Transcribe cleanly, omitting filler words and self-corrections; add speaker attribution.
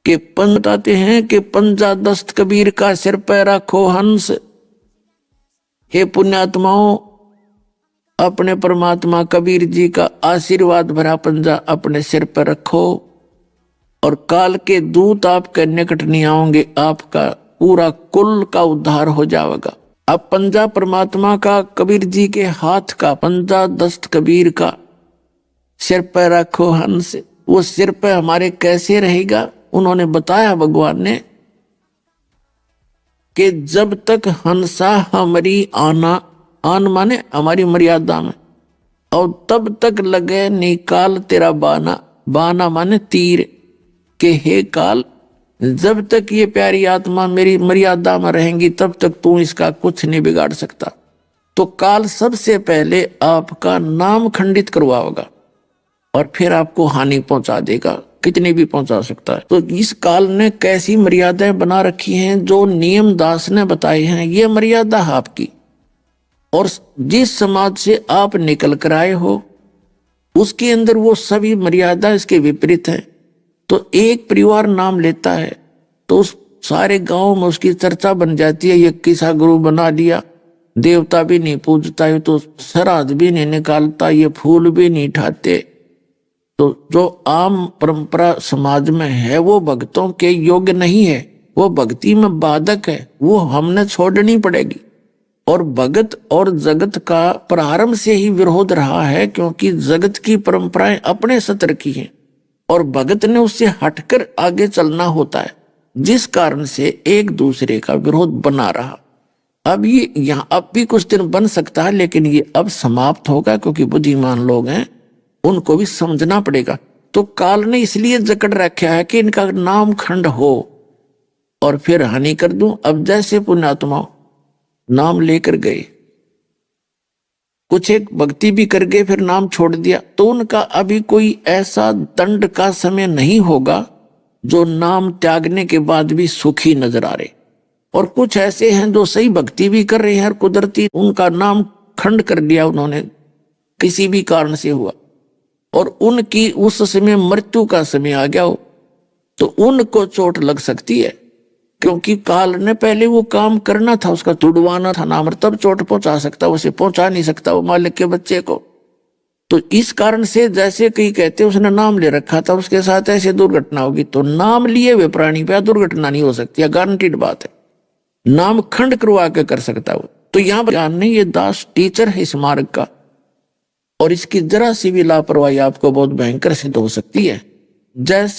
Speaker 1: कि बताते हैं कि पंजा दस्त कबीर का सिर पे रखो हंस। हे पुण्यात्माओं, अपने परमात्मा कबीर जी का आशीर्वाद भरा पंजा अपने सिर पर रखो और काल के दूत आपके निकट नहीं आएंगे, आपका पूरा कुल का उद्धार हो जाएगा। अब पंजा परमात्मा का कबीर जी के हाथ का, पंजा दस्त कबीर का सिर पर रखो हंस। वो सिर पर हमारे कैसे रहेगा? उन्होंने बताया भगवान ने कि जब तक हंसा हमारी आन माने हमारी मर्यादा में, और तब तक लगे निकाल तेरा बाना, बाना माने तीर, के हे काल जब तक ये प्यारी आत्मा मेरी मर्यादा में रहेंगी तब तक तू इसका कुछ नहीं बिगाड़ सकता। तो काल सबसे पहले आपका नाम खंडित करवाओगा और फिर आपको हानि पहुंचा देगा, कितनी भी पहुंचा सकता है। तो इस काल ने कैसी मर्यादाएं बना रखी हैं, जो नियम दास ने बताए हैं, ये मर्यादा है आपकी। और जिस समाज से आप निकल कर आए हो उसके अंदर वो सभी मर्यादा इसके विपरीत है। तो एक परिवार नाम लेता है तो उस सारे गांव में उसकी चर्चा बन जाती है, ये किसा गुरु बना लिया, देवता भी नहीं पूजता, ये तो श्राद्ध भी नहीं निकालता, ये फूल भी नहीं ठाते। तो जो आम परंपरा समाज में है वो भक्तों के योग्य नहीं है, वो भक्ति में बाधक है, वो हमने छोड़नी पड़ेगी। और भगत और जगत का प्रारंभ से ही विरोध रहा है, क्योंकि जगत की परंपराएं अपने सत्र की हैं और भगत ने उससे हटकर आगे चलना होता है, जिस कारण से एक दूसरे का विरोध बना रहा। अब ये यहाँ अब भी कुछ दिन बन सकता है, लेकिन ये अब समाप्त होगा, क्योंकि बुद्धिमान लोग हैं, उनको भी समझना पड़ेगा। तो काल ने इसलिए जकड़ रखा है कि इनका नाम खंड हो और फिर हानि कर दूं। अब जैसे पुण्यात्मा नाम लेकर गए, कुछ एक भक्ति भी कर गए, फिर नाम छोड़ दिया, तो उनका अभी कोई ऐसा दंड का समय नहीं होगा जो नाम त्यागने के बाद भी सुखी नजर आ रहे। और कुछ ऐसे हैं जो सही भक्ति भी कर रहे हैं और कुदरती उनका नाम खंड कर दिया उन्होंने, किसी भी कारण से हुआ, और उनकी उस समय मृत्यु का समय आ गया हो, तो उनको चोट लग सकती है, क्योंकि काल ने पहले वो काम करना था, उसका तुड़वाना था नाम, तब चोट पहुंचा सकता, उसे पहुंचा नहीं सकता वो मालिक के बच्चे को। तो इस कारण से जैसे कई कहते उसने नाम ले रखा था, उसके साथ ऐसे दुर्घटना होगी, तो नाम लिए हुए प्राणी पे दुर्घटना नहीं हो सकती, गारंटीड बात है। नाम खंड करवा के कर सकता वो। तो यहाँ पर नहीं, ये दास टीचर है इस मार्ग का, और इसकी जरा सी भी लापरवाही आपको बहुत भयंकर सिद्ध हो सकती है। जैसे